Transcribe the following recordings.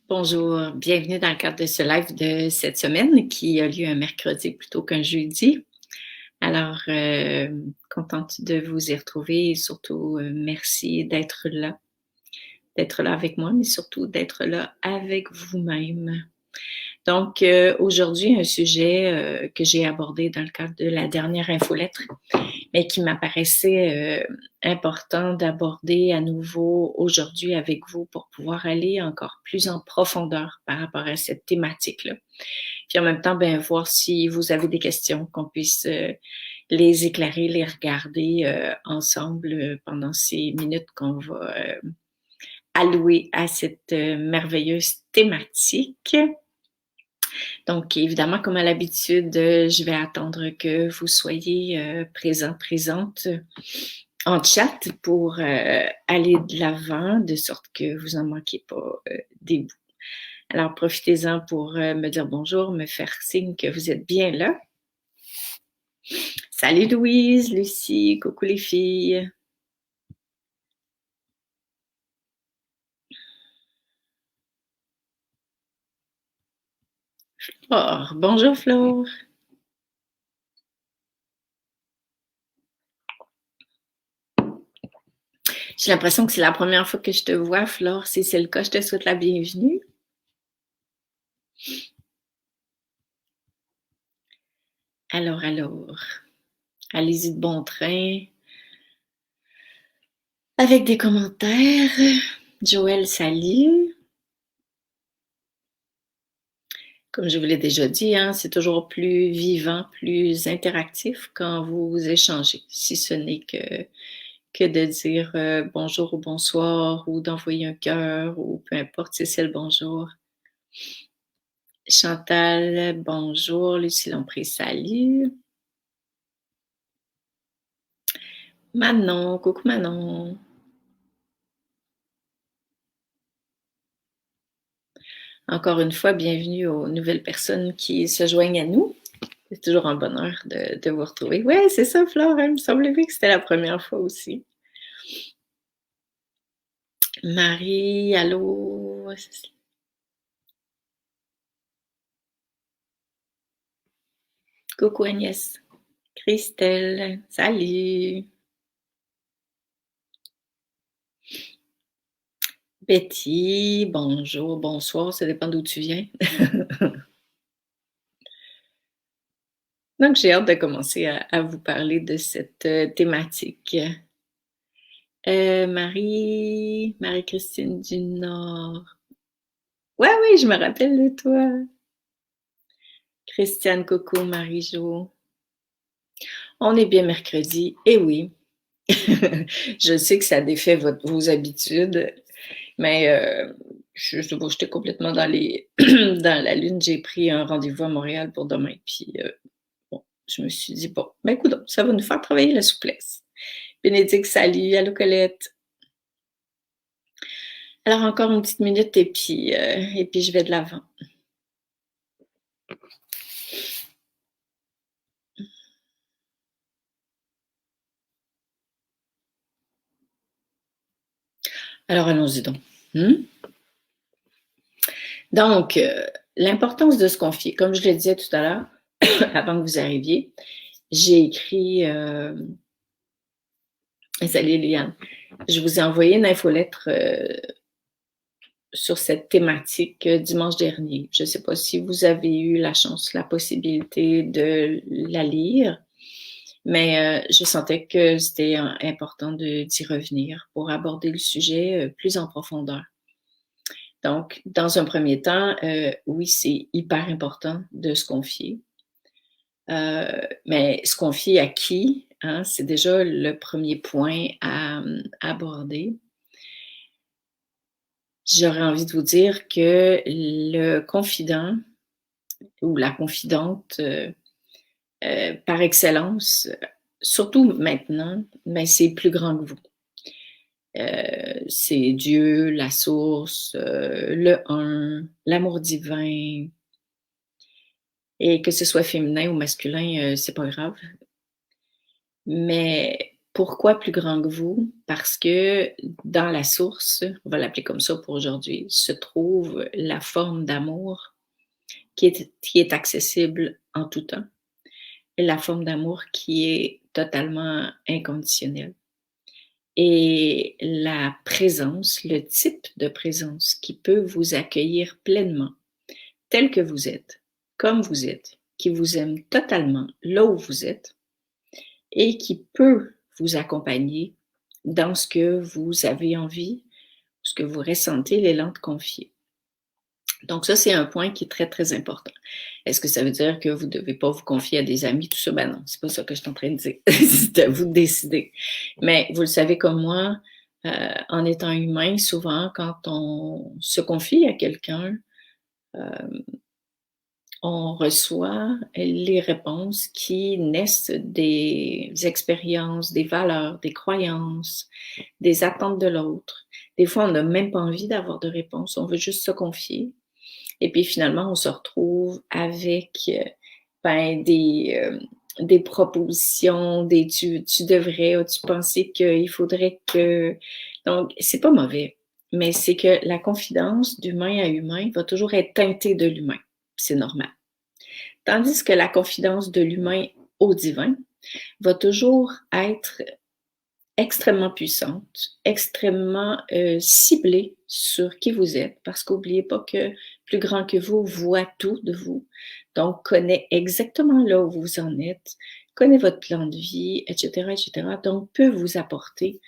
Bonjour, bienvenue dans le cadre de ce live de cette semaine qui a lieu un mercredi plutôt qu'un jeudi. Alors, contente de vous y retrouver et surtout merci d'être là avec moi, mais surtout d'être là avec vous-même. Donc, aujourd'hui, un sujet que j'ai abordé dans le cadre de la dernière infolettre, mais qui m'apparaissait important d'aborder à nouveau aujourd'hui avec vous pour pouvoir aller encore plus en profondeur par rapport à cette thématique-là. Puis en même temps, ben, voir si vous avez des questions, qu'on puisse les éclairer, les regarder ensemble pendant ces minutes qu'on va allouer à cette merveilleuse thématique. Donc, évidemment, comme à l'habitude, je vais attendre que vous soyez présente en chat pour aller de l'avant, de sorte que vous n'en manquez pas des bouts. Alors, profitez-en pour me dire bonjour, me faire signe que vous êtes bien là. Salut Louise, Lucie, coucou les filles. Oh, bonjour Flore. J'ai l'impression que c'est la première fois que je te vois, Flore. Si c'est le cas, je te souhaite la bienvenue. Alors, allez-y de bon train. Avec des commentaires. Joël, salut. Comme je vous l'ai déjà dit, hein, c'est toujours plus vivant, plus interactif quand vous échangez, si ce n'est que de dire bonjour ou bonsoir ou d'envoyer un cœur ou peu importe si c'est le bonjour. Chantal, bonjour. Lucie Lompré, salut. Manon, coucou Manon. Encore une fois, bienvenue aux nouvelles personnes qui se joignent à nous. C'est toujours un bonheur de vous retrouver. Ouais, c'est ça, Flore. Il me semblait bien que c'était la première fois aussi. Marie, allô? Coucou Agnès. Christelle, salut. Betty, bonjour, bonsoir, ça dépend d'où tu viens. Donc, j'ai hâte de commencer à vous parler de cette thématique. Marie-Christine du Nord. Ouais, oui, je me rappelle de toi. Christiane, Coco, Marie-Jo. On est bien mercredi, et oui. Je sais que ça défait vos habitudes, mais j'étais complètement dans dans la lune. J'ai pris un rendez-vous à Montréal pour demain, puis bon, je me suis dit, bon, ben écoute, ça va nous faire travailler la souplesse. Bénédicte, salut, allô Colette. Alors encore une petite minute et puis je vais de l'avant. Alors allons-y donc. Donc, l'importance de se confier, comme je le disais tout à l'heure, avant que vous arriviez, j'ai écrit, salut Liliane, je vous ai envoyé une infolettre sur cette thématique dimanche dernier. Je ne sais pas si vous avez eu la chance, la possibilité de la lire, mais je sentais que c'était important d'y revenir pour aborder le sujet plus en profondeur. Donc, dans un premier temps, oui, c'est hyper important de se confier. Mais se confier à qui, hein, c'est déjà le premier point à aborder. J'aurais envie de vous dire que le confident ou la confidente par excellence, surtout maintenant, mais c'est plus grand que vous. C'est Dieu, la source, le un, l'amour divin. Et que ce soit féminin ou masculin, c'est pas grave. Mais Pourquoi plus grand que vous? Parce que dans la source, on va l'appeler comme ça pour aujourd'hui, se trouve la forme d'amour qui est accessible en tout temps et la forme d'amour qui est totalement inconditionnelle. Et la présence, le type de présence qui peut vous accueillir pleinement, tel que vous êtes, comme vous êtes, qui vous aime totalement là où vous êtes et qui peut vous accompagner dans ce que vous avez envie, ce que vous ressentez, l'élan de confier. Donc ça, c'est un point qui est très, très important. Est-ce que ça veut dire que vous ne devez pas vous confier à des amis, tout ça? Ben non, c'est pas ça que je suis en train de dire. C'est à vous de décider. Mais vous le savez comme moi, en étant humain, souvent, quand on se confie à quelqu'un, on reçoit les réponses qui naissent des expériences, des valeurs, des croyances, des attentes de l'autre. Des fois, on n'a même pas envie d'avoir de réponse, on veut juste se confier. Et puis finalement, on se retrouve avec des propositions, tu devrais, tu pensais qu'il faudrait que... Donc, c'est pas mauvais, mais c'est que la confidence d'humain à humain va toujours être teintée de l'humain. C'est normal. Tandis que la confidence de l'humain au divin va toujours être extrêmement puissante, extrêmement ciblée sur qui vous êtes, parce qu'oubliez pas que plus grand que vous voit tout de vous, donc connaît exactement là où vous en êtes, connaît votre plan de vie, etc., etc., donc peut vous apporter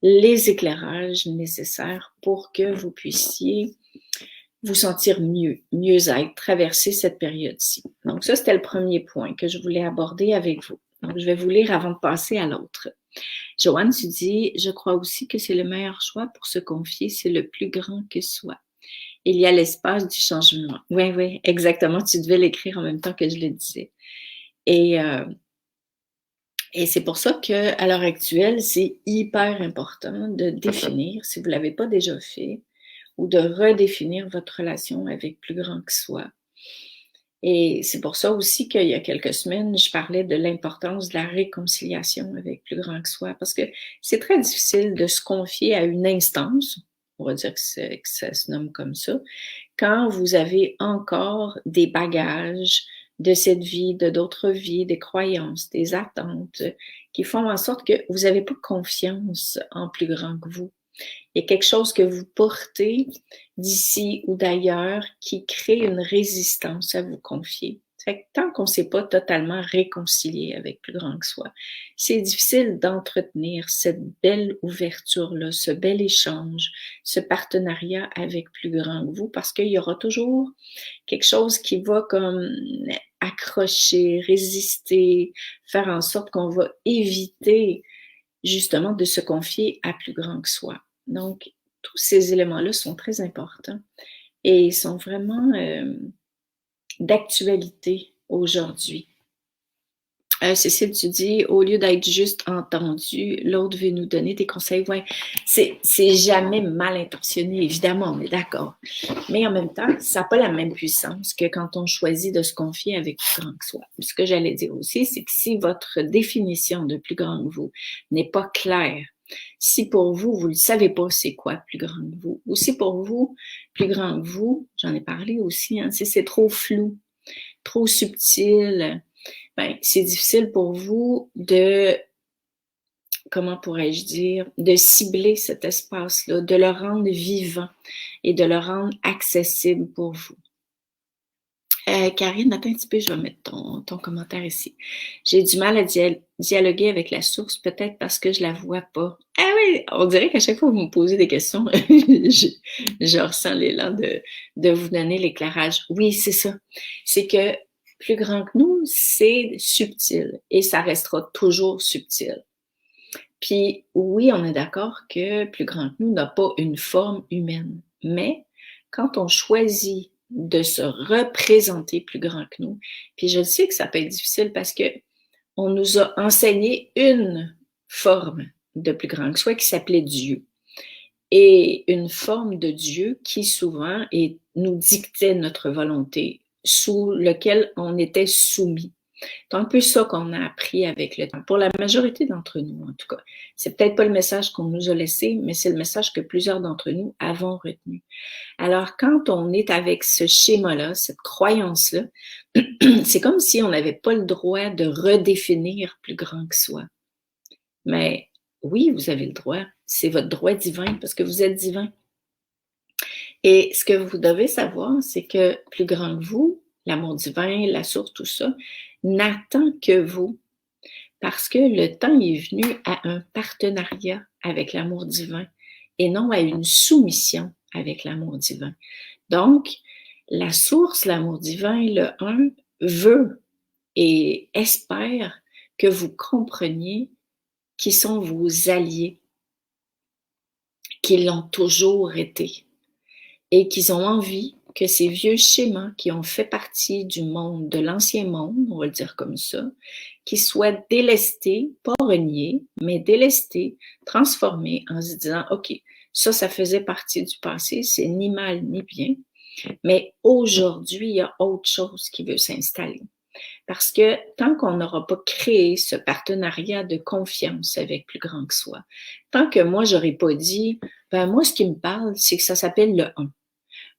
les éclairages nécessaires pour que vous puissiez vous sentir mieux, mieux être, traverser cette période-ci. Donc ça, c'était le premier point que je voulais aborder avec vous. Donc je vais vous lire avant de passer à l'autre. Joanne, tu dis, je crois aussi que c'est le meilleur choix pour se confier, c'est le plus grand que soi. Il y a l'espace du changement. Oui, oui, exactement. Tu devais l'écrire en même temps que je le disais. Et, euh, et c'est pour ça qu'à l'heure actuelle, c'est hyper important de définir, si vous ne l'avez pas déjà fait, ou de redéfinir votre relation avec plus grand que soi. Et c'est pour ça aussi qu'il y a quelques semaines, je parlais de l'importance de la réconciliation avec plus grand que soi, parce que c'est très difficile de se confier à une instance, on va dire que ça se nomme comme ça, quand vous avez encore des bagages de cette vie, de d'autres vies, des croyances, des attentes qui font en sorte que vous n'avez pas confiance en plus grand que vous. Il y a quelque chose que vous portez d'ici ou d'ailleurs qui crée une résistance à vous confier. Fait que tant qu'on ne s'est pas totalement réconcilié avec plus grand que soi, c'est difficile d'entretenir cette belle ouverture-là, ce bel échange, ce partenariat avec plus grand que vous, parce qu'il y aura toujours quelque chose qui va comme accrocher, résister, faire en sorte qu'on va éviter justement de se confier à plus grand que soi. Donc, tous ces éléments-là sont très importants et sont vraiment d'actualité aujourd'hui. Cécile, tu dis, au lieu d'être juste entendu, l'autre veut nous donner des conseils. Ouais, c'est jamais mal intentionné, évidemment, on est d'accord. Mais en même temps, ça n'a pas la même puissance que quand on choisit de se confier avec plus grand que soi. Ce que j'allais dire aussi, c'est que si votre définition de plus grand que vous n'est pas claire, si pour vous, vous ne savez pas c'est quoi plus grand que vous, ou si pour vous, plus grand que vous, j'en ai parlé aussi, hein, si c'est trop flou, trop subtil, ben, c'est difficile pour vous de, comment pourrais-je dire, de cibler cet espace-là, de le rendre vivant et de le rendre accessible pour vous. Karine, attends un petit peu, je vais mettre ton commentaire ici. J'ai du mal à dialoguer avec la source, peut-être parce que je la vois pas. Ah oui, on dirait qu'à chaque fois que vous me posez des questions, je ressens l'élan de vous donner l'éclairage. Oui, c'est ça. C'est que plus grand que nous, c'est subtil et ça restera toujours subtil. Puis oui, on est d'accord que plus grand que nous n'a pas une forme humaine, mais quand on choisit de se représenter plus grand que nous, puis je sais que ça peut être difficile parce que on nous a enseigné une forme de plus grand que soi qui s'appelait Dieu. Et une forme de Dieu qui souvent nous dictait notre volonté, sous lequel on était soumis. C'est un peu ça qu'on a appris avec le temps, pour la majorité d'entre nous en tout cas. C'est peut-être pas le message qu'on nous a laissé, mais c'est le message que plusieurs d'entre nous avons retenu. Alors quand on est avec ce schéma-là, cette croyance-là, c'est comme si on n'avait pas le droit de redéfinir plus grand que soi. Mais oui, vous avez le droit. C'est votre droit divin parce que vous êtes divin. Et ce que vous devez savoir, c'est que plus grand que vous, l'amour divin, la source, tout ça, n'attend que vous. Parce que le temps est venu à un partenariat avec l'amour divin et non à une soumission avec l'amour divin. Donc, la source, l'amour divin, le un, veut et espère que vous compreniez qui sont vos alliés, qu'ils l'ont toujours été et qu'ils ont envie que ces vieux schémas qui ont fait partie du monde, de l'ancien monde, on va le dire comme ça, qu'ils soient délestés, pas reniés, mais délestés, transformés en se disant, OK, ça faisait partie du passé, c'est ni mal ni bien, mais aujourd'hui, il y a autre chose qui veut s'installer. Parce que tant qu'on n'aura pas créé ce partenariat de confiance avec plus grand que soi, tant que moi, j'aurais pas dit, ben moi, ce qui me parle, c'est que ça s'appelle le un.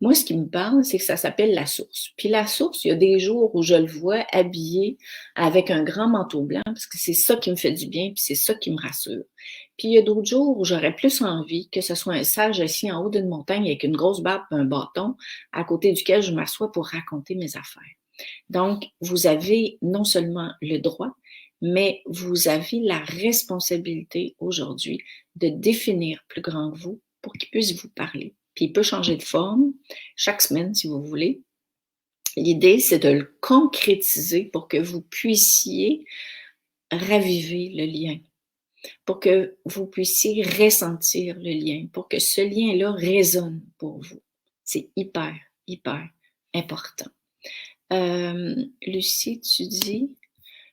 Moi, ce qui me parle, c'est que ça s'appelle la source. Puis la source, il y a des jours où je le vois habillé avec un grand manteau blanc parce que c'est ça qui me fait du bien, puis c'est ça qui me rassure. Puis il y a d'autres jours où j'aurais plus envie que ce soit un sage assis en haut d'une montagne avec une grosse barbe et un bâton à côté duquel je m'assois pour raconter mes affaires. Donc, vous avez non seulement le droit, mais vous avez la responsabilité aujourd'hui de définir plus grand que vous pour qu'il puisse vous parler. Puis il peut changer de forme chaque semaine si vous voulez. L'idée, c'est de le concrétiser pour que vous puissiez raviver le lien, pour que vous puissiez ressentir le lien, pour que ce lien-là résonne pour vous. C'est hyper, hyper important. Lucie, tu dis,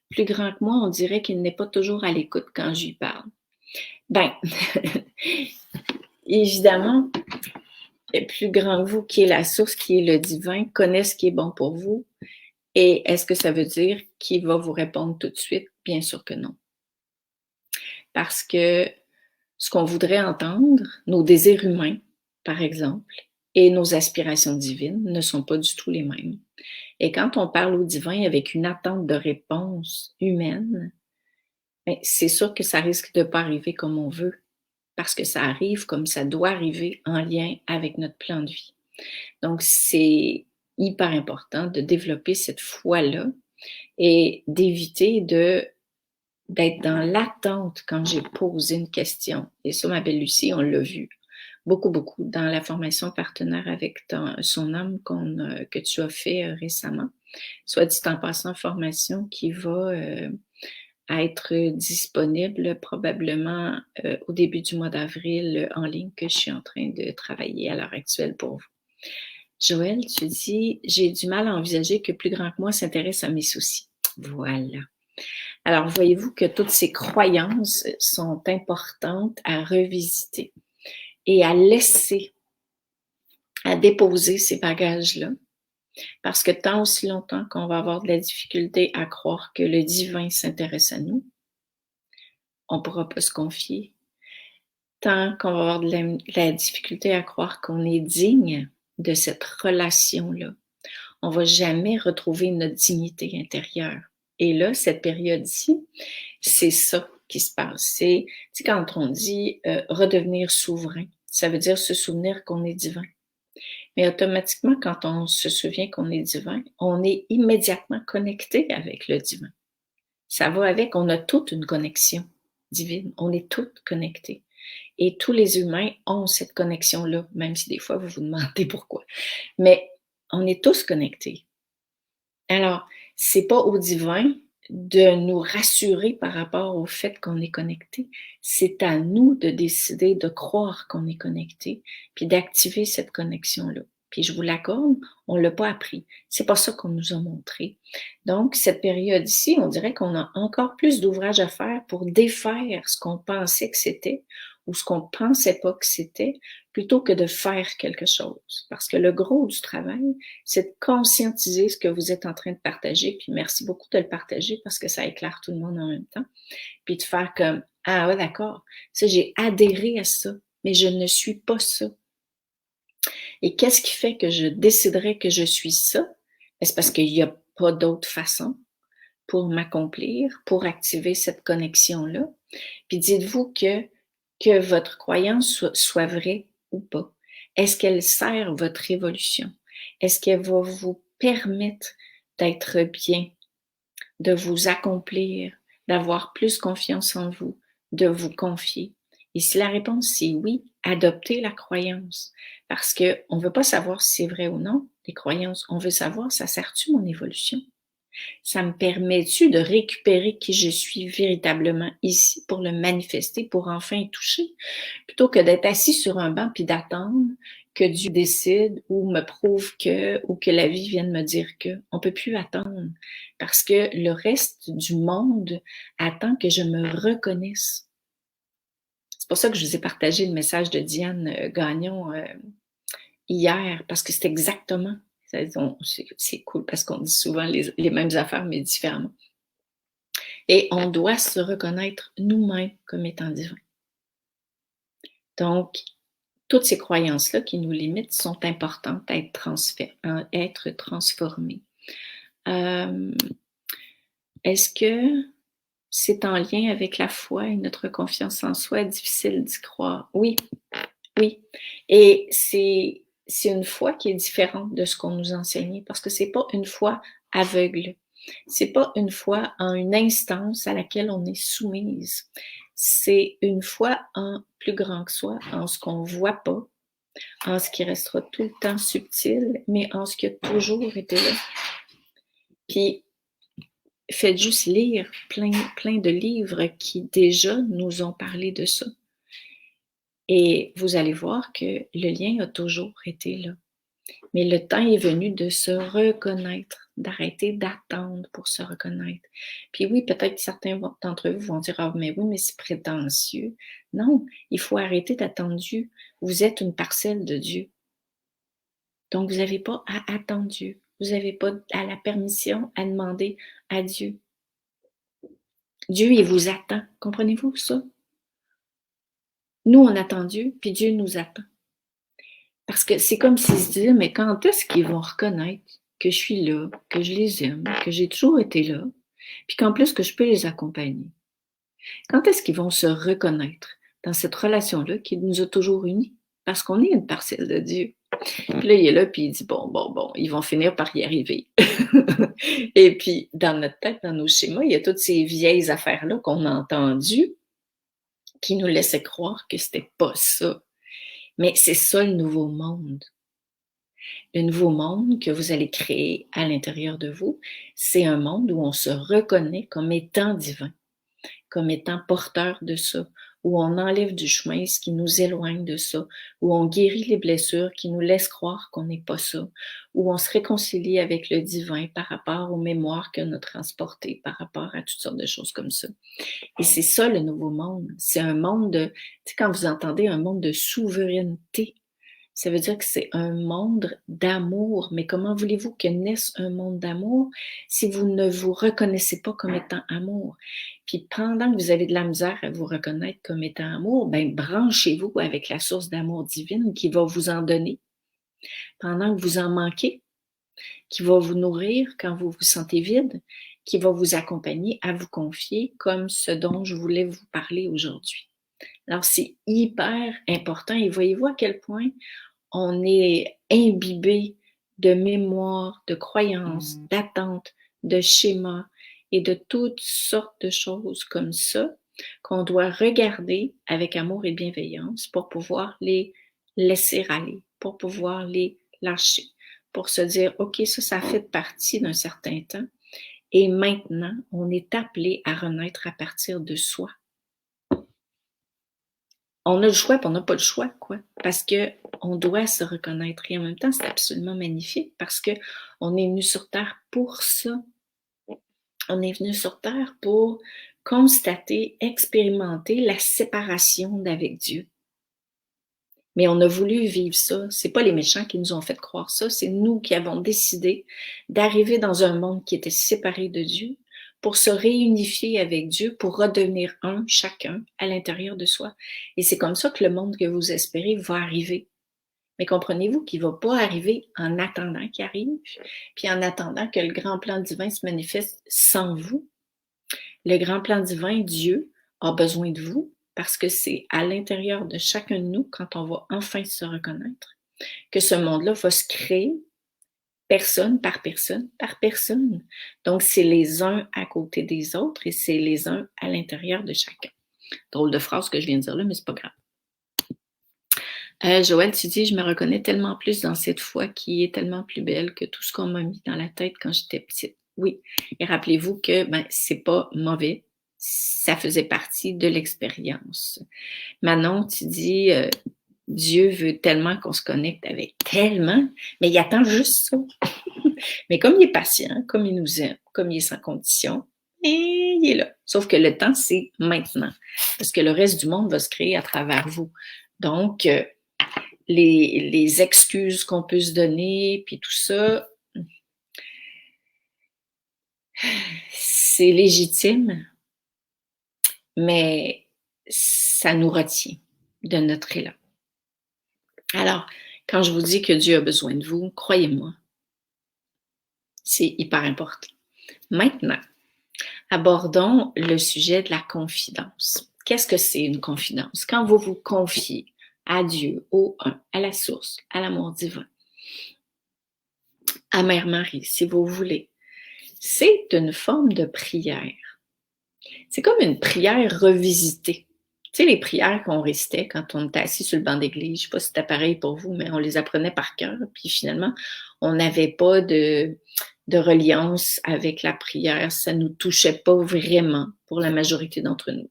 plus grand que moi, on dirait qu'il n'est pas toujours à l'écoute quand je lui parle. Ben, évidemment, plus grand que vous, qui est la source, qui est le divin, connaît ce qui est bon pour vous. Et est-ce que ça veut dire qu'il va vous répondre tout de suite? Bien sûr que non. Parce que ce qu'on voudrait entendre, nos désirs humains, par exemple, et nos aspirations divines ne sont pas du tout les mêmes. Et quand on parle au divin avec une attente de réponse humaine, ben, c'est sûr que ça risque de ne pas arriver comme on veut, parce que ça arrive comme ça doit arriver en lien avec notre plan de vie. Donc, c'est hyper important de développer cette foi-là et d'éviter d'être dans l'attente quand j'ai posé une question. Et ça, ma belle Lucie, on l'a vu beaucoup, beaucoup dans la formation partenaire avec son âme que tu as fait récemment. Soit dit en passant, formation qui va être disponible probablement au début du mois d'avril en ligne que je suis en train de travailler à l'heure actuelle pour vous. Joël, tu dis, j'ai du mal à envisager que plus grand que moi s'intéresse à mes soucis. Voilà. Alors, voyez-vous que toutes ces croyances sont importantes à revisiter et à laisser, à déposer ces bagages-là. Parce que tant aussi longtemps qu'on va avoir de la difficulté à croire que le divin s'intéresse à nous, on ne pourra pas se confier. Tant qu'on va avoir de la difficulté à croire qu'on est digne de cette relation-là, on ne va jamais retrouver notre dignité intérieure. Et là, cette période-ci, c'est ça qui se passe. C'est quand on dit redevenir souverain, ça veut dire se souvenir qu'on est divin. Mais automatiquement, quand on se souvient qu'on est divin, on est immédiatement connecté avec le divin. Ça va avec, on a toute une connexion divine, on est toutes connectés. Et tous les humains ont cette connexion-là, même si des fois vous vous demandez pourquoi. Mais on est tous connectés. Alors, c'est pas au divin de nous rassurer par rapport au fait qu'on est connecté. C'est à nous de décider de croire qu'on est connecté, puis d'activer cette connexion-là. Puis je vous l'accorde, on l'a pas appris. C'est pas ça qu'on nous a montré. Donc, cette période ici, on dirait qu'on a encore plus d'ouvrages à faire pour défaire ce qu'on pensait que c'était, ou ce qu'on pensait pas que c'était, plutôt que de faire quelque chose. Parce que le gros du travail, c'est de conscientiser ce que vous êtes en train de partager, puis merci beaucoup de le partager parce que ça éclaire tout le monde en même temps, puis de faire comme, ah ouais, d'accord, ça, j'ai adhéré à ça, mais je ne suis pas ça. Et qu'est-ce qui fait que je déciderais que je suis ça? Ben, c'est parce qu'il n'y a pas d'autre façon pour m'accomplir, pour activer cette connexion-là. Puis dites-vous que votre croyance soit vraie ou pas. Est-ce qu'elle sert votre évolution? Est-ce qu'elle va vous permettre d'être bien, de vous accomplir, d'avoir plus confiance en vous, de vous confier? Et si la réponse c'est oui, adoptez la croyance. Parce qu'on ne veut pas savoir si c'est vrai ou non, les croyances. On veut savoir, ça sert-tu mon évolution? Ça me permet-tu de récupérer qui je suis véritablement ici pour le manifester, pour enfin y toucher, plutôt que d'être assis sur un banc puis d'attendre que Dieu décide ou me prouve que, ou que la vie vienne me dire que. On peut plus attendre parce que le reste du monde attend que je me reconnaisse. C'est pour ça que je vous ai partagé le message de Diane Gagnon hier, parce que c'est exactement, c'est cool parce qu'on dit souvent les mêmes affaires, mais différemment. Et on doit se reconnaître nous-mêmes comme étant divins. Donc, toutes ces croyances-là qui nous limitent sont importantes à être transformées. Est-ce que c'est en lien avec la foi et notre confiance en soi? Difficile d'y croire. Oui, oui. Et c'est une foi qui est différente de ce qu'on nous enseignait parce que c'est pas une foi aveugle. C'est pas une foi en une instance à laquelle on est soumise. C'est une foi en plus grand que soi, en ce qu'on voit pas, en ce qui restera tout le temps subtil, mais en ce qui a toujours été là. Puis, faites juste lire plein de livres qui déjà nous ont parlé de ça. Et vous allez voir que le lien a toujours été là. Mais le temps est venu de se reconnaître, d'arrêter d'attendre pour se reconnaître. Puis oui, peut-être que certains d'entre vous vont dire, ah, mais oui, mais c'est prétentieux. Non, il faut arrêter d'attendre Dieu. Vous êtes une parcelle de Dieu. Donc, vous n'avez pas à attendre Dieu. Vous n'avez pas à la permission à demander à Dieu. Dieu, il vous attend. Comprenez-vous ça? Nous, on attend Dieu, puis Dieu nous attend. Parce que c'est comme s'ils se disaient, mais quand est-ce qu'ils vont reconnaître que je suis là, que je les aime, que j'ai toujours été là, puis qu'en plus que je peux les accompagner? Quand est-ce qu'ils vont se reconnaître dans cette relation-là qui nous a toujours unis? Parce qu'on est une parcelle de Dieu. Puis là, il est là, puis il dit, bon, ils vont finir par y arriver. Et puis, dans notre tête, dans nos schémas, il y a toutes ces vieilles affaires-là qu'on a entendues qui nous laissaient croire que c'était pas ça. Mais c'est ça le nouveau monde. Le nouveau monde que vous allez créer à l'intérieur de vous, c'est un monde où on se reconnaît comme étant divin, comme étant porteur de ça, où on enlève du chemin ce qui nous éloigne de ça, où on guérit les blessures qui nous laissent croire qu'on n'est pas ça, où on se réconcilie avec le divin par rapport aux mémoires qu'on a transportées, par rapport à toutes sortes de choses comme ça. Et c'est ça le nouveau monde. C'est un monde de, tu sais, quand vous entendez un monde de souveraineté, ça veut dire que c'est un monde d'amour. Mais comment voulez-vous que naisse un monde d'amour si vous ne vous reconnaissez pas comme étant amour? Puis pendant que vous avez de la misère à vous reconnaître comme étant amour, ben branchez-vous avec la source d'amour divine qui va vous en donner. Pendant que vous en manquez, qui va vous nourrir quand vous vous sentez vide, qui va vous accompagner à vous confier comme ce dont je voulais vous parler aujourd'hui. Alors, c'est hyper important et voyez-vous à quel point on est imbibé de mémoire, de croyances, d'attentes, de schémas et de toutes sortes de choses comme ça qu'on doit regarder avec amour et bienveillance pour pouvoir les laisser aller, pour pouvoir les lâcher, pour se dire, OK, ça fait partie d'un certain temps et maintenant, on est appelé à renaître à partir de soi. On a le choix, puis on n'a pas le choix, quoi. Parce que on doit se reconnaître. Et en même temps, c'est absolument magnifique parce que on est venu sur Terre pour ça. On est venu sur Terre pour constater, expérimenter la séparation d'avec Dieu. Mais on a voulu vivre ça. C'est pas les méchants qui nous ont fait croire ça, c'est nous qui avons décidé d'arriver dans un monde qui était séparé de Dieu pour se réunifier avec Dieu, pour redevenir un, chacun, à l'intérieur de soi. Et c'est comme ça que le monde que vous espérez va arriver. Mais comprenez-vous qu'il ne va pas arriver en attendant qu'il arrive, puis en attendant que le grand plan divin se manifeste sans vous. Le grand plan divin, Dieu, a besoin de vous parce que c'est à l'intérieur de chacun de nous, quand on va enfin se reconnaître, que ce monde-là va se créer personne par personne par personne. Donc, c'est les uns à côté des autres et c'est les uns à l'intérieur de chacun. Drôle de phrase que je viens de dire là, mais c'est pas grave. Joël, tu dis, je me reconnais tellement plus dans cette foi qui est tellement plus belle que tout ce qu'on m'a mis dans la tête quand j'étais petite. Oui, et rappelez-vous que c'est pas mauvais, ça faisait partie de l'expérience. Manon, tu dis, Dieu veut tellement qu'on se connecte avec tellement, mais il attend juste ça. Mais comme il est patient, comme il nous aime, comme il est sans condition, et il est là. Sauf que le temps, c'est maintenant, parce que le reste du monde va se créer à travers vous. Donc, les excuses qu'on peut se donner, puis tout ça, c'est légitime, mais ça nous retient de notre élan. Alors, quand je vous dis que Dieu a besoin de vous, croyez-moi, c'est hyper important. Maintenant, abordons le sujet de la confidence. Qu'est-ce que c'est une confidence? Quand vous vous confiez à Dieu, au un, à la source, à l'amour divin, à Mère Marie, si vous voulez, c'est une forme de prière. C'est comme une prière revisitée. Tu sais, les prières qu'on récitait quand on était assis sur le banc d'église, je ne sais pas si c'était pareil pour vous, mais on les apprenait par cœur, puis finalement, on n'avait pas de reliance avec la prière, ça ne nous touchait pas vraiment pour la majorité d'entre nous.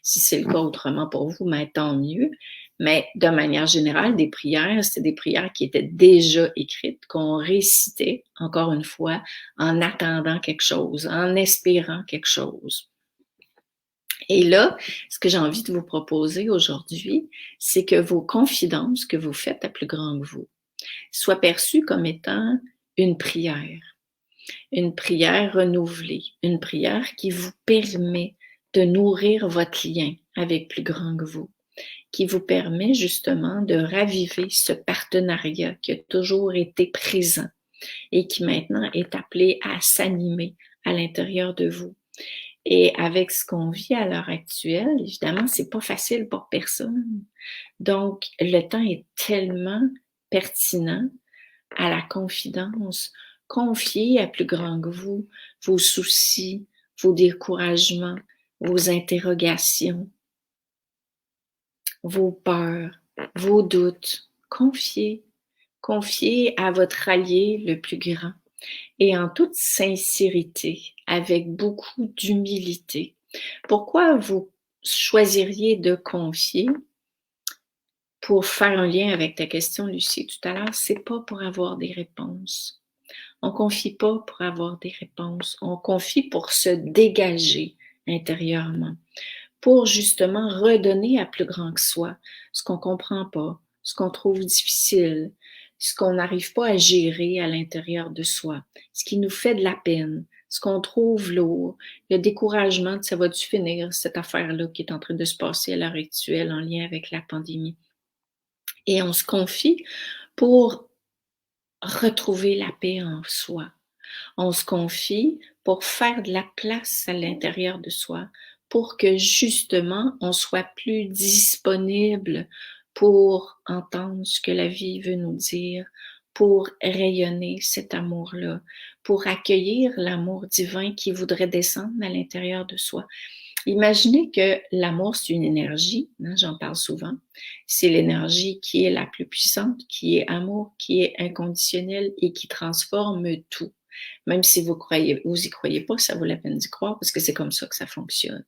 Si c'est le cas autrement pour vous, mais tant mieux. Mais de manière générale, des prières, c'était des prières qui étaient déjà écrites, qu'on récitait, encore une fois, en attendant quelque chose, en espérant quelque chose. Et là, ce que j'ai envie de vous proposer aujourd'hui, c'est que vos confidences que vous faites à plus grand que vous soient perçues comme étant une prière renouvelée, une prière qui vous permet de nourrir votre lien avec plus grand que vous, qui vous permet justement de raviver ce partenariat qui a toujours été présent et qui maintenant est appelé à s'animer à l'intérieur de vous. Et avec ce qu'on vit à l'heure actuelle, évidemment, c'est pas facile pour personne. Donc, le temps est tellement pertinent à la confidence. Confiez à plus grand que vous vos soucis, vos découragements, vos interrogations, vos peurs, vos doutes. Confiez. Confiez à votre allié le plus grand et en toute sincérité, avec beaucoup d'humilité. Pourquoi vous choisiriez de confier? Pour faire un lien avec ta question, Lucie, tout à l'heure, c'est pas pour avoir des réponses. On confie pas pour avoir des réponses. On confie pour se dégager intérieurement, pour justement redonner à plus grand que soi ce qu'on comprend pas, ce qu'on trouve difficile, ce qu'on n'arrive pas à gérer à l'intérieur de soi, ce qui nous fait de la peine, ce qu'on trouve lourd, le découragement de ça va-tu finir, cette affaire-là qui est en train de se passer à l'heure actuelle en lien avec la pandémie. Et on se confie pour retrouver la paix en soi. On se confie pour faire de la place à l'intérieur de soi, pour que justement on soit plus disponible pour entendre ce que la vie veut nous dire, pour rayonner cet amour-là, pour accueillir l'amour divin qui voudrait descendre à l'intérieur de soi. Imaginez que l'amour, c'est une énergie, j'en parle souvent, c'est l'énergie qui est la plus puissante, qui est amour, qui est inconditionnel et qui transforme tout. Même si vous y croyez pas, ça vaut la peine d'y croire parce que c'est comme ça que ça fonctionne.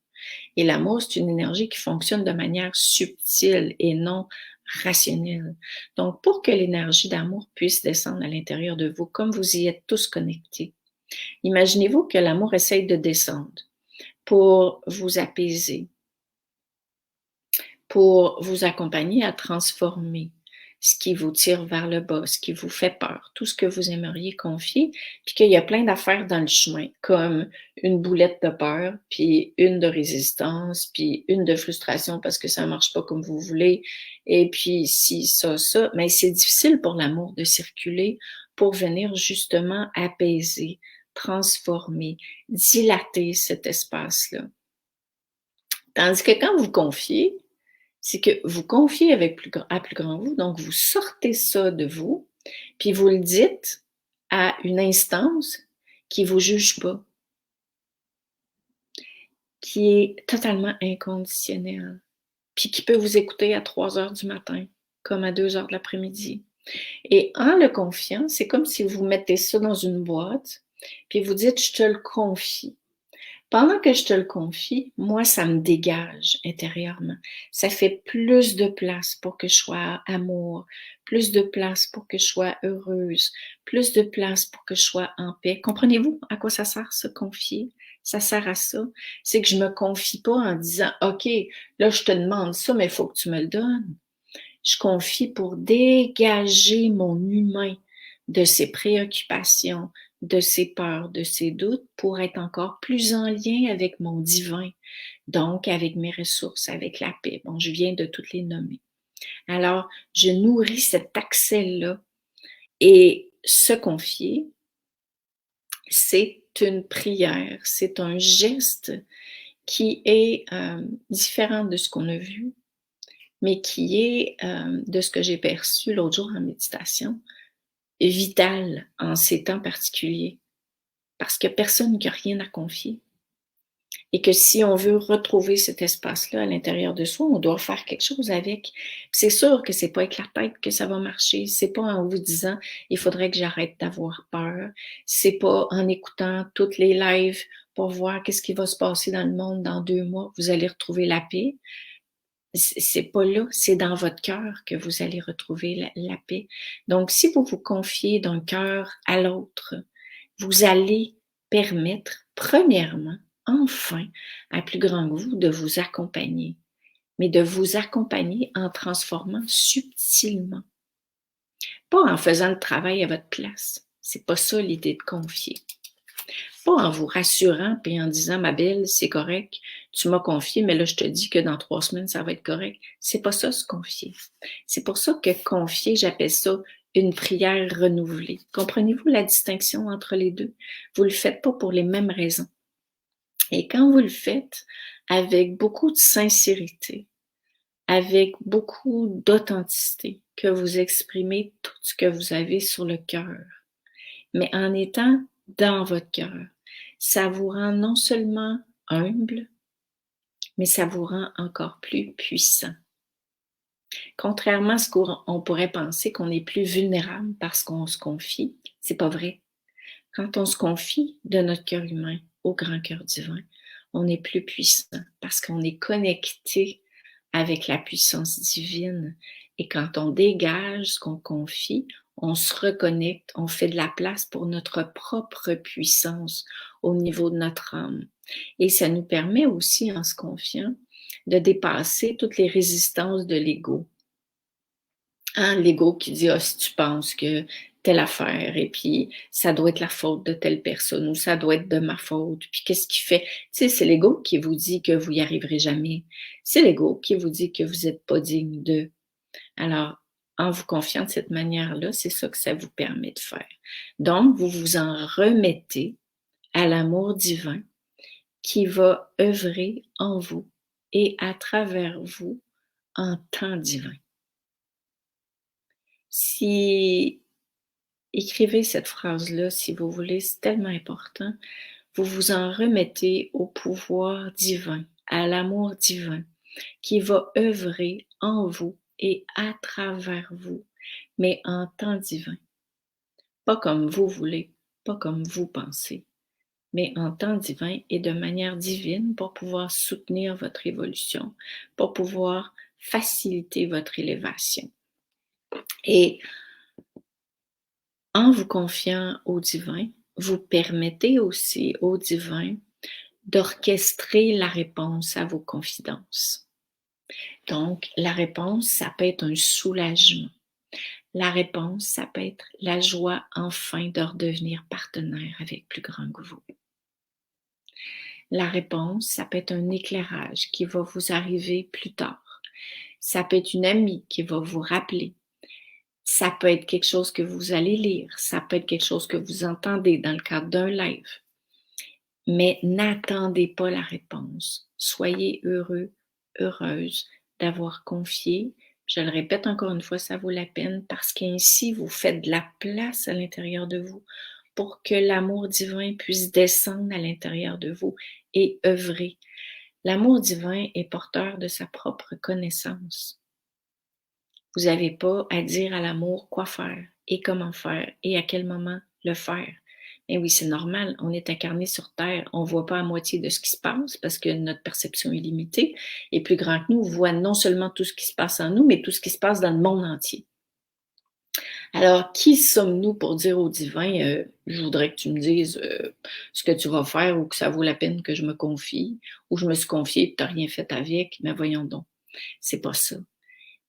Et l'amour, c'est une énergie qui fonctionne de manière subtile et non rationnelle. Donc, pour que l'énergie d'amour puisse descendre à l'intérieur de vous, comme vous y êtes tous connectés, imaginez-vous que l'amour essaye de descendre. pour vous apaiser, pour vous accompagner à transformer ce qui vous tire vers le bas, ce qui vous fait peur, tout ce que vous aimeriez confier, puis qu'il y a plein d'affaires dans le chemin, comme une boulette de peur, puis une de résistance, puis une de frustration parce que ça marche pas comme vous voulez, et puis ci, ça. Mais c'est difficile pour l'amour de circuler pour venir justement apaiser, transformer, dilater cet espace-là. Tandis que quand vous confiez, c'est que vous confiez à plus grand vous, donc vous sortez ça de vous, puis vous le dites à une instance qui vous juge pas, qui est totalement inconditionnelle, puis qui peut vous écouter à 3 heures du matin, comme à 2 heures de l'après-midi. Et en le confiant, c'est comme si vous mettez ça dans une boîte, puis vous dites, je te le confie. Pendant que je te le confie, moi, ça me dégage intérieurement. Ça fait plus de place pour que je sois amour, plus de place pour que je sois heureuse, plus de place pour que je sois en paix. Comprenez-vous à quoi ça sert, se confier? Ça sert à ça. C'est que je me confie pas en disant, OK, là, je te demande ça, mais il faut que tu me le donnes. Je confie pour dégager mon humain de ses préoccupations, de ses peurs, de ses doutes, pour être encore plus en lien avec mon divin, donc avec mes ressources, avec la paix. Bon, je viens de toutes les nommer. Alors, je nourris cet accès-là et se confier, c'est une prière, c'est un geste qui est différent de ce qu'on a vu, mais qui est, de ce que j'ai perçu l'autre jour en méditation, vital en ces temps particuliers. Parce qu'il y a personne qui a rien à confier. Et que si on veut retrouver cet espace-là à l'intérieur de soi, on doit faire quelque chose avec. C'est sûr que c'est pas avec la tête que ça va marcher. C'est pas en vous disant, il faudrait que j'arrête d'avoir peur. C'est pas en écoutant toutes les lives pour voir qu'est-ce qui va se passer dans le monde dans 2 mois, vous allez retrouver la paix. C'est pas là, c'est dans votre cœur que vous allez retrouver la paix. Donc, si vous vous confiez d'un cœur à l'autre, vous allez permettre, premièrement, enfin, à plus grand que vous, de vous accompagner, mais de vous accompagner en transformant subtilement, pas en faisant le travail à votre place. C'est pas ça l'idée de confier. Pas en vous rassurant puis en disant, ma belle, c'est correct, tu m'as confié, mais là, je te dis que dans 3 semaines, ça va être correct. C'est pas ça, se confier. C'est pour ça que confier, j'appelle ça une prière renouvelée. Comprenez-vous la distinction entre les deux? Vous le faites pas pour les mêmes raisons. Et quand vous le faites avec beaucoup de sincérité, avec beaucoup d'authenticité, que vous exprimez tout ce que vous avez sur le cœur, mais en étant dans votre cœur, ça vous rend non seulement humble, mais ça vous rend encore plus puissant. Contrairement à ce qu'on pourrait penser qu'on est plus vulnérable parce qu'on se confie, c'est pas vrai. Quand on se confie de notre cœur humain au grand cœur divin, on est plus puissant parce qu'on est connecté avec la puissance divine. Et quand on dégage ce qu'on confie, on se reconnecte, on fait de la place pour notre propre puissance au niveau de notre âme. Et ça nous permet aussi, en se confiant, de dépasser toutes les résistances de l'ego. Hein, l'ego qui dit, ah, si tu penses que telle affaire, et puis ça doit être la faute de telle personne, ou ça doit être de ma faute, puis qu'est-ce qui fait? Tu sais, c'est l'ego qui vous dit que vous y arriverez jamais. C'est l'ego qui vous dit que vous n'êtes pas digne d'eux. Alors, en vous confiant de cette manière-là, c'est ça que ça vous permet de faire. Donc, vous vous en remettez à l'amour divin qui va œuvrer en vous et à travers vous en temps divin. Si écrivez cette phrase-là, si vous voulez, c'est tellement important. Vous vous en remettez au pouvoir divin, à l'amour divin qui va œuvrer en vous et à travers vous, mais en temps divin. Pas comme vous voulez, pas comme vous pensez, mais en temps divin et de manière divine pour pouvoir soutenir votre évolution, pour pouvoir faciliter votre élévation. Et en vous confiant au divin, vous permettez aussi au divin d'orchestrer la réponse à vos confidences. Donc, la réponse, ça peut être un soulagement. La réponse, ça peut être la joie enfin de redevenir partenaire avec plus grand que vous. La réponse, ça peut être un éclairage qui va vous arriver plus tard. Ça peut être une amie qui va vous rappeler. Ça peut être quelque chose que vous allez lire. Ça peut être quelque chose que vous entendez dans le cadre d'un live. Mais n'attendez pas la réponse. Soyez heureux, heureuse d'avoir confié. Je le répète encore une fois, ça vaut la peine parce qu'ainsi vous faites de la place à l'intérieur de vous pour que l'amour divin puisse descendre à l'intérieur de vous et œuvrer. L'amour divin est porteur de sa propre connaissance. Vous n'avez pas à dire à l'amour quoi faire et comment faire et à quel moment le faire. Mais oui, c'est normal, on est incarné sur Terre, on ne voit pas à moitié de ce qui se passe parce que notre perception est limitée et plus grand que nous, voit non seulement tout ce qui se passe en nous, mais tout ce qui se passe dans le monde entier. Alors, qui sommes-nous pour dire au divin, je voudrais que tu me dises ce que tu vas faire ou que ça vaut la peine que je me confie, ou je me suis confiée et tu n'as rien fait avec, mais voyons donc, c'est pas ça.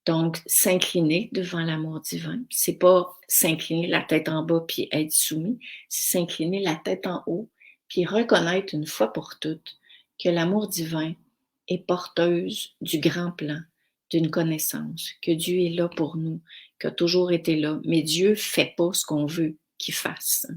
Donc, s'incliner devant l'amour divin, c'est pas s'incliner la tête en bas puis être soumis, c'est s'incliner la tête en haut puis reconnaître une fois pour toutes que l'amour divin est porteuse du grand plan, d'une connaissance, que Dieu est là pour nous, qu'il a toujours été là, mais Dieu fait pas ce qu'on veut qu'il fasse.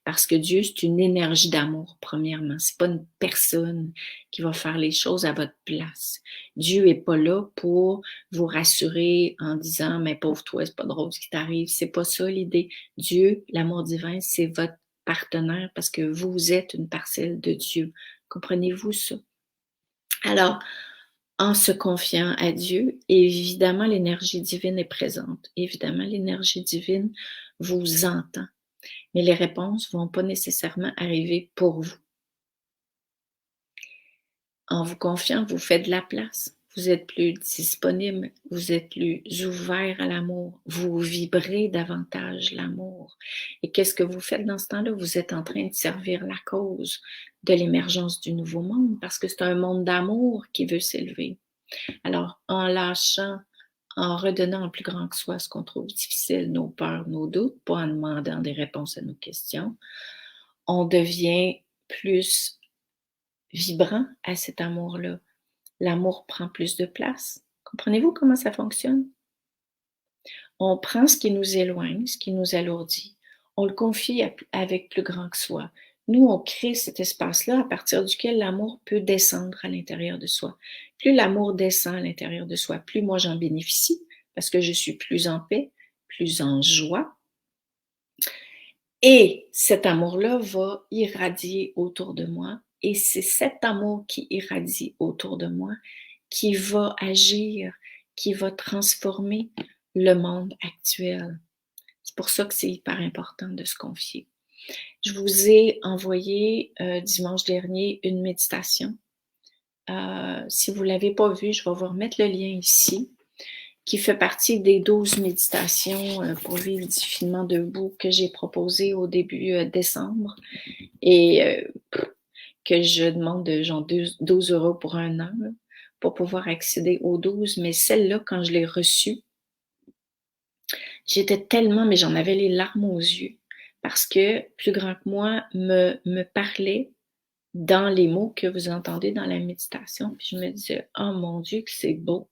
Parce que Dieu, c'est une énergie d'amour, premièrement. C'est pas une personne qui va faire les choses à votre place. Dieu est pas là pour vous rassurer en disant, mais pauvre toi, c'est pas drôle ce qui t'arrive. C'est pas ça l'idée. Dieu, l'amour divin, c'est votre partenaire parce que vous êtes une parcelle de Dieu. Comprenez-vous ça? Alors, en se confiant à Dieu, évidemment, l'énergie divine est présente. Évidemment, l'énergie divine vous entend. Mais les réponses ne vont pas nécessairement arriver pour vous. En vous confiant, vous faites de la place. Vous êtes plus disponible, vous êtes plus ouvert à l'amour, vous vibrez davantage l'amour. Et qu'est-ce que vous faites dans ce temps-là? Vous êtes en train de servir la cause de l'émergence du nouveau monde parce que c'est un monde d'amour qui veut s'élever. Alors, en lâchant, en redonnant en plus grand que soi ce qu'on trouve difficile, nos peurs, nos doutes, pas en demandant des réponses à nos questions, on devient plus vibrant à cet amour-là. L'amour prend plus de place. Comprenez-vous comment ça fonctionne? On prend ce qui nous éloigne, ce qui nous alourdit, on le confie avec plus grand que soi. Nous, on crée cet espace-là à partir duquel l'amour peut descendre à l'intérieur de soi. Plus l'amour descend à l'intérieur de soi, plus moi j'en bénéficie parce que je suis plus en paix, plus en joie. Et cet amour-là va irradier autour de moi. Et c'est cet amour qui irradie autour de moi qui va agir, qui va transformer le monde actuel. C'est pour ça que c'est hyper important de se confier. Je vous ai envoyé dimanche dernier une méditation. Si vous ne l'avez pas vue, je vais vous remettre le lien ici, qui fait partie des 12 méditations pour vivre difficilement debout que j'ai proposées au début décembre et que je demande genre 12 € pour un an là, pour pouvoir accéder aux 12. Mais celle-là, quand je l'ai reçue, j'étais tellement, mais j'en avais les larmes aux yeux parce que plus grand que moi me parlait dans les mots que vous entendez dans la méditation. Puis je me disais, oh mon Dieu, que c'est beau.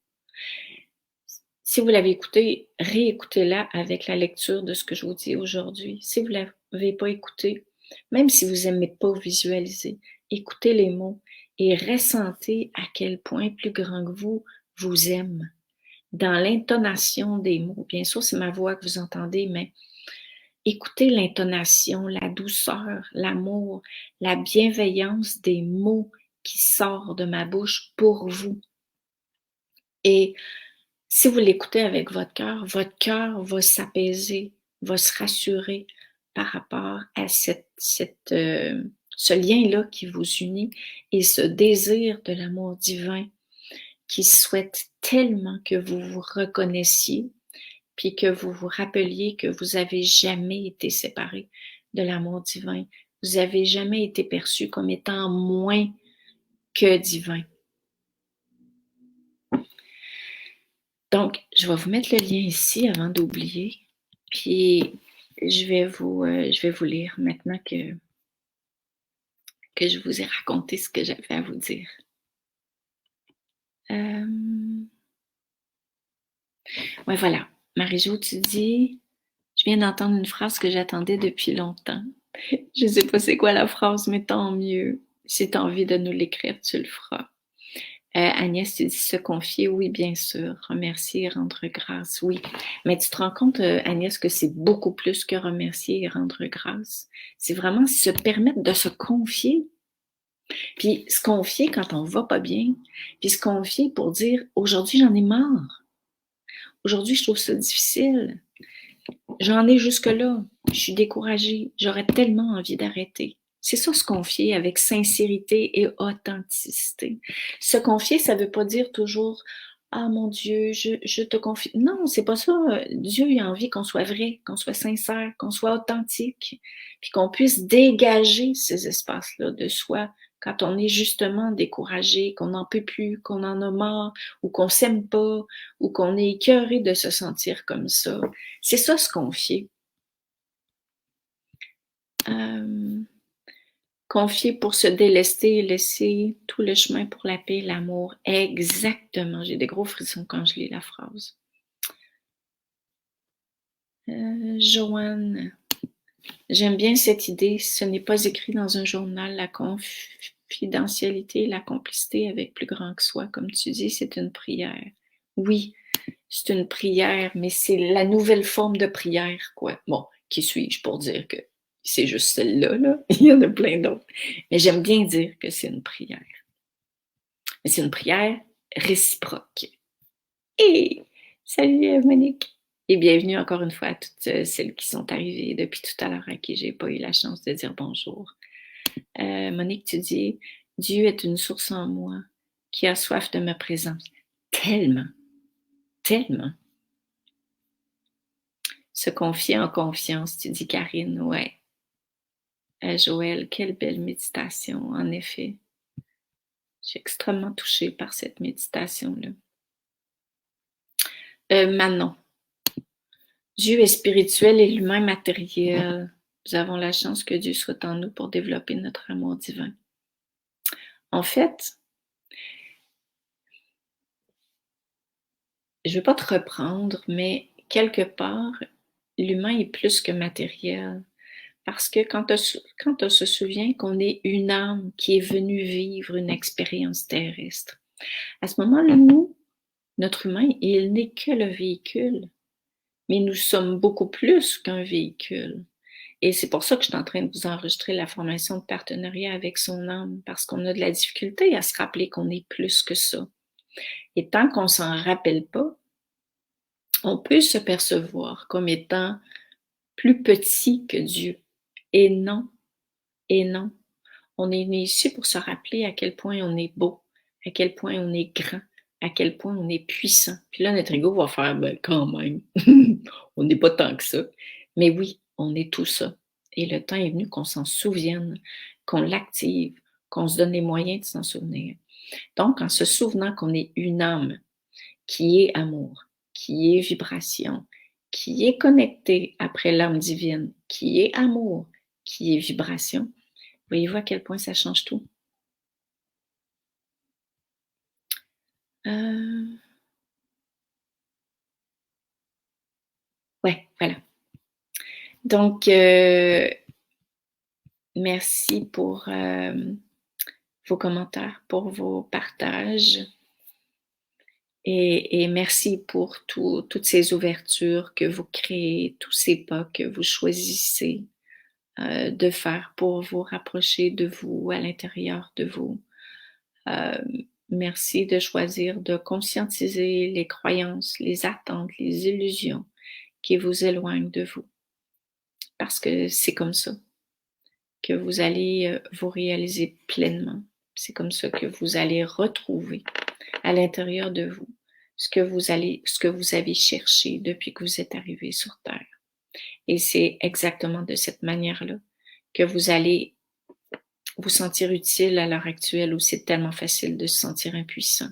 Si vous l'avez écouté, réécoutez-la avec la lecture de ce que je vous dis aujourd'hui. Si vous ne l'avez pas écouté, même si vous n'aimez pas visualiser, écoutez les mots et ressentez à quel point plus grand que vous vous aime. Dans l'intonation des mots, bien sûr, c'est ma voix que vous entendez, mais écoutez l'intonation, la douceur, l'amour, la bienveillance des mots qui sortent de ma bouche pour vous. Et si vous l'écoutez avec votre cœur va s'apaiser, va se rassurer par rapport à ce lien-là qui vous unit et ce désir de l'amour divin qui souhaite tellement que vous vous reconnaissiez puis que vous vous rappeliez que vous avez jamais été séparés de l'amour divin. Vous avez jamais été perçu comme étant moins que divin. Donc, je vais vous mettre le lien ici avant d'oublier. Puis, je vais vous lire maintenant que je vous ai raconté ce que j'avais à vous dire. Ouais, voilà. Marie-Jo, tu dis, je viens d'entendre une phrase que j'attendais depuis longtemps. Je ne sais pas c'est quoi la phrase, mais tant mieux. Si tu as envie de nous l'écrire, tu le feras. Agnès, tu dis se confier, oui, bien sûr. Remercier, rendre grâce, oui. Mais tu te rends compte, Agnès, que c'est beaucoup plus que remercier et rendre grâce. C'est vraiment se permettre de se confier. Puis se confier quand on va pas bien. Puis se confier pour dire, aujourd'hui, j'en ai marre. Aujourd'hui, je trouve ça difficile. J'en ai jusque-là. Je suis découragée. J'aurais tellement envie d'arrêter. C'est ça, se confier avec sincérité et authenticité. Se confier, ça veut pas dire toujours ah mon Dieu, je te confie. Non, c'est pas ça. Dieu il a envie qu'on soit vrai, qu'on soit sincère, qu'on soit authentique, puis qu'on puisse dégager ces espaces-là de soi quand on est justement découragé, qu'on n'en peut plus, qu'on en a marre, ou qu'on s'aime pas, ou qu'on est écœuré de se sentir comme ça. C'est ça, se confier. Confier pour se délester et laisser tout le chemin pour la paix et l'amour. Exactement. J'ai des gros frissons quand je lis la phrase. Joanne, j'aime bien cette idée. Ce n'est pas écrit dans un journal. La confidentialité, la complicité avec plus grand que soi, comme tu dis, c'est une prière. Oui, c'est une prière, mais c'est la nouvelle forme de prière, quoi. Bon, qui suis-je pour dire que c'est juste celle-là, là? Il y en a plein d'autres. Mais j'aime bien dire que c'est une prière. Mais c'est une prière réciproque. Et salut Monique! Et bienvenue encore une fois à toutes celles qui sont arrivées depuis tout à l'heure à qui j'ai pas eu la chance de dire bonjour. Monique, tu dis, Dieu est une source en moi qui a soif de ma présence. Tellement, tellement. Se confier en confiance, tu dis Karine, ouais. Joël, quelle belle méditation, en effet. Je suis extrêmement touchée par cette méditation-là. Manon, Dieu est spirituel et l'humain matériel. Nous avons la chance que Dieu soit en nous pour développer notre amour divin. En fait, je ne vais pas te reprendre, mais quelque part, l'humain est plus que matériel. Parce que quand on se souvient qu'on est une âme qui est venue vivre une expérience terrestre, à ce moment-là, nous, notre humain, il n'est que le véhicule. Mais nous sommes beaucoup plus qu'un véhicule. Et c'est pour ça que je suis en train de vous enregistrer la formation de partenariat avec son âme, parce qu'on a de la difficulté à se rappeler qu'on est plus que ça. Et tant qu'on s'en rappelle pas, on peut se percevoir comme étant plus petit que Dieu. Et non, et non. On est né ici pour se rappeler à quel point on est beau, à quel point on est grand, à quel point on est puissant. Puis là, notre ego va faire, ben quand même, on n'est pas tant que ça. Mais oui, on est tout ça. Et le temps est venu qu'on s'en souvienne, qu'on l'active, qu'on se donne les moyens de s'en souvenir. Donc, en se souvenant qu'on est une âme qui est amour, qui est vibration, qui est connectée après l'âme divine, qui est amour, qui est vibration, voyez-vous à quel point ça change tout? Ouais, voilà. Donc, merci pour vos commentaires, pour vos partages. Et merci pour toutes ces ouvertures que vous créez, tous ces pas que vous choisissez de faire pour vous rapprocher de vous, à l'intérieur de vous. Merci de choisir de conscientiser les croyances, les attentes, les illusions qui vous éloignent de vous. Parce que c'est comme ça que vous allez vous réaliser pleinement. C'est comme ça que vous allez retrouver à l'intérieur de vous ce que vous avez cherché depuis que vous êtes arrivé sur Terre. Et c'est exactement de cette manière-là que vous allez vous sentir utile à l'heure actuelle où c'est tellement facile de se sentir impuissant.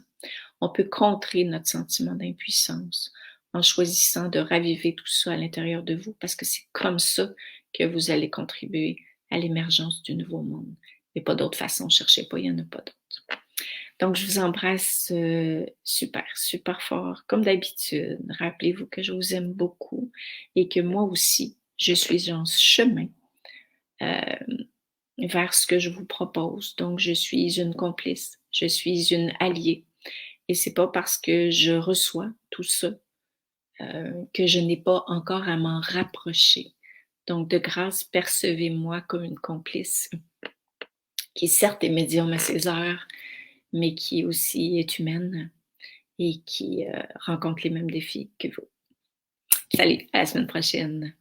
On peut contrer notre sentiment d'impuissance en choisissant de raviver tout ça à l'intérieur de vous parce que c'est comme ça que vous allez contribuer à l'émergence du nouveau monde. Il n'y a pas d'autre façon, cherchez pas, il n'y en a pas d'autre. Donc, je vous embrasse super, super fort, comme d'habitude. Rappelez-vous que je vous aime beaucoup et que moi aussi, je suis en chemin euh, vers ce que je vous propose. Donc, je suis une complice, je suis une alliée. Et c'est pas parce que je reçois tout ça que je n'ai pas encore à m'en rapprocher. Donc, de grâce, percevez-moi comme une complice qui certes est médium à ses heures, mais qui aussi est humaine et qui rencontre les mêmes défis que vous. Salut, à la semaine prochaine.